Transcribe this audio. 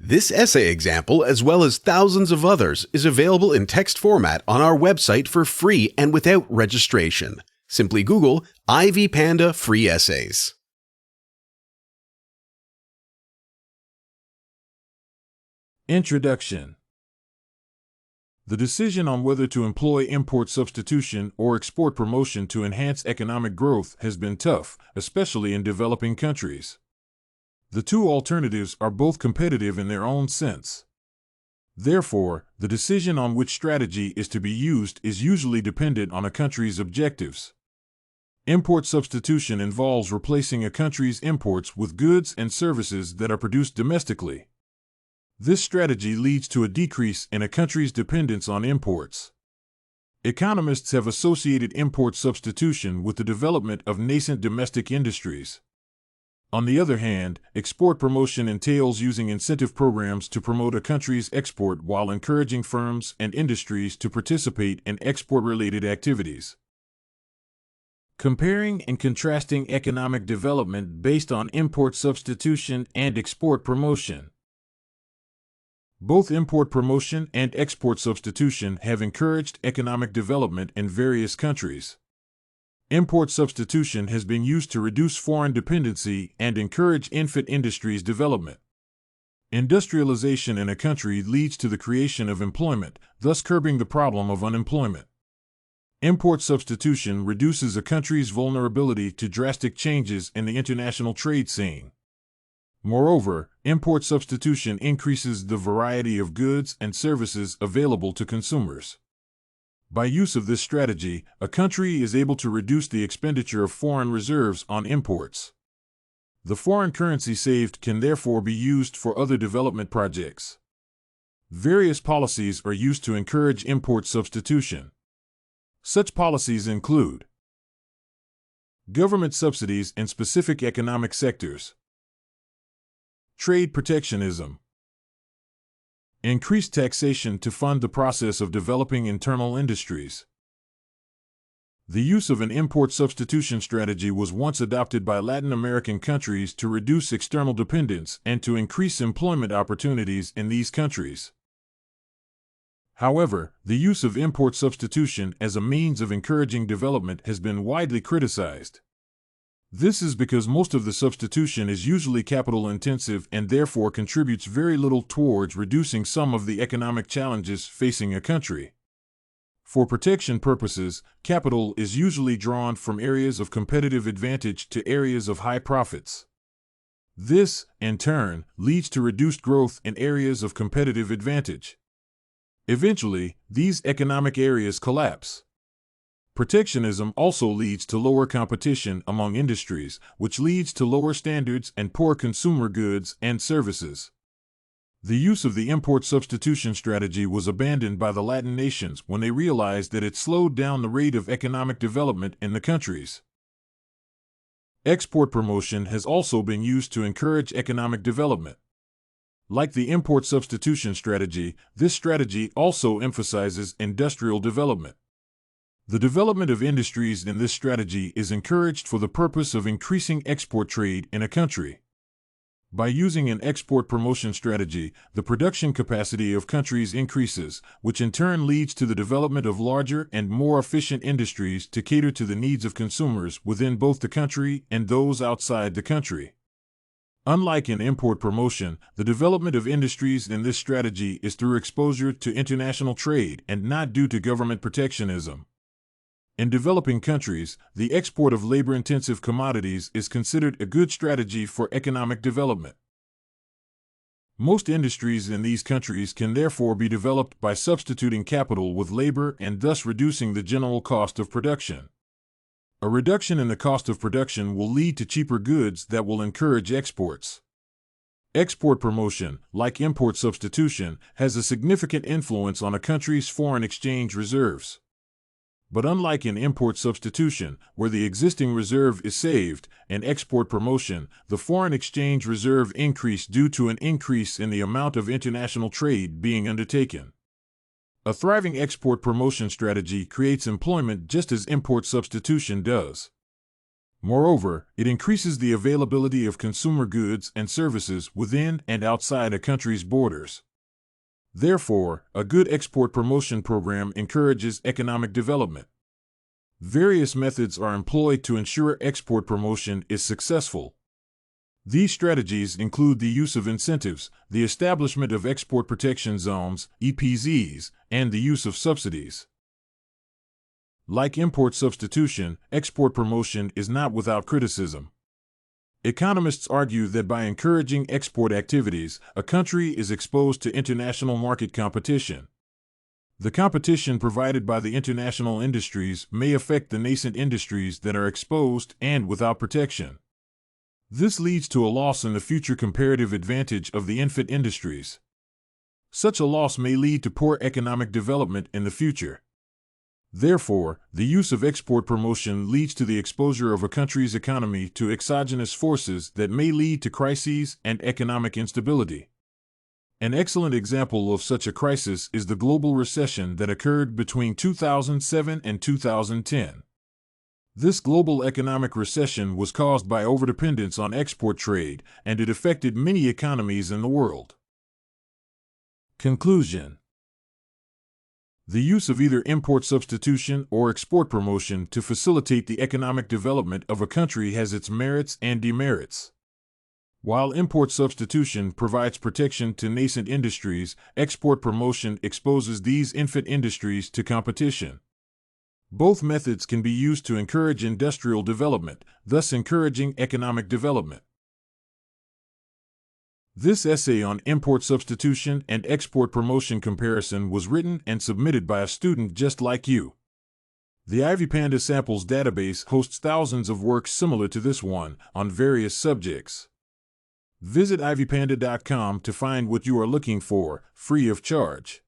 This essay example, as well as thousands of others, is available in text format on our website for free and without registration. Simply Google Ivy Panda Free Essays. Introduction. The decision on whether to employ import substitution or export promotion to enhance economic growth has been tough, especially in developing countries. The two alternatives are both competitive in their own sense. Therefore, the decision on which strategy is to be used is usually dependent on a country's objectives. Import substitution involves replacing a country's imports with goods and services that are produced domestically. This strategy leads to a decrease in a country's dependence on imports. Economists have associated import substitution with the development of nascent domestic industries. On the other hand, export promotion entails using incentive programs to promote a country's export while encouraging firms and industries to participate in export-related activities. Comparing and contrasting economic development based on import substitution and export promotion. Both import promotion and export substitution have encouraged economic development in various countries. Import substitution has been used to reduce foreign dependency and encourage infant industries development. Industrialization in a country leads to the creation of employment, thus curbing the problem of unemployment. Import substitution reduces a country's vulnerability to drastic changes in the international trade scene. Moreover, import substitution increases the variety of goods and services available to consumers. By use of this strategy, a country is able to reduce the expenditure of foreign reserves on imports. The foreign currency saved can therefore be used for other development projects. Various policies are used to encourage import substitution. Such policies include government subsidies in specific economic sectors, trade protectionism, increased taxation to fund the process of developing internal industries. The use of an import substitution strategy was once adopted by Latin American countries to reduce external dependence and to increase employment opportunities in these countries. However, the use of import substitution as a means of encouraging development has been widely criticized. This is because most of the substitution is usually capital-intensive and therefore contributes very little towards reducing some of the economic challenges facing a country. For protection purposes, capital is usually drawn from areas of competitive advantage to areas of high profits. This, in turn, leads to reduced growth in areas of competitive advantage. Eventually, these economic areas collapse. Protectionism also leads to lower competition among industries, which leads to lower standards and poor consumer goods and services. The use of the import substitution strategy was abandoned by the Latin nations when they realized that it slowed down the rate of economic development in the countries. Export promotion has also been used to encourage economic development. Like the import substitution strategy, this strategy also emphasizes industrial development. The development of industries in this strategy is encouraged for the purpose of increasing export trade in a country. By using an export promotion strategy, the production capacity of countries increases, which in turn leads to the development of larger and more efficient industries to cater to the needs of consumers within both the country and those outside the country. Unlike in import promotion, the development of industries in this strategy is through exposure to international trade and not due to government protectionism. In developing countries, the export of labor-intensive commodities is considered a good strategy for economic development. Most industries in these countries can therefore be developed by substituting capital with labor and thus reducing the general cost of production. A reduction in the cost of production will lead to cheaper goods that will encourage exports. Export promotion, like import substitution, has a significant influence on a country's foreign exchange reserves. But unlike in import substitution, where the existing reserve is saved, in export promotion, the foreign exchange reserve increased due to an increase in the amount of international trade being undertaken. A thriving export promotion strategy creates employment just as import substitution does. Moreover, it increases the availability of consumer goods and services within and outside a country's borders. Therefore, a good export promotion program encourages economic development. Various methods are employed to ensure export promotion is successful. These strategies include the use of incentives, the establishment of export protection zones, EPZs, and the use of subsidies. Like import substitution, export promotion is not without criticism. Economists argue that by encouraging export activities, a country is exposed to international market competition. The competition provided by the international industries may affect the nascent industries that are exposed and without protection. This leads to a loss in the future comparative advantage of the infant industries. Such a loss may lead to poor economic development in the future. Therefore, the use of export promotion leads to the exposure of a country's economy to exogenous forces that may lead to crises and economic instability. An excellent example of such a crisis is the global recession that occurred between 2007 and 2010. This global economic recession was caused by overdependence on export trade, and it affected many economies in the world. Conclusion: the use of either import substitution or export promotion to facilitate the economic development of a country has its merits and demerits. While import substitution provides protection to nascent industries, export promotion exposes these infant industries to competition. Both methods can be used to encourage industrial development, thus encouraging economic development. This essay on import substitution and export promotion comparison was written and submitted by a student just like you. The IvyPanda Samples database hosts thousands of works similar to this one on various subjects. Visit ivypanda.com to find what you are looking for, free of charge.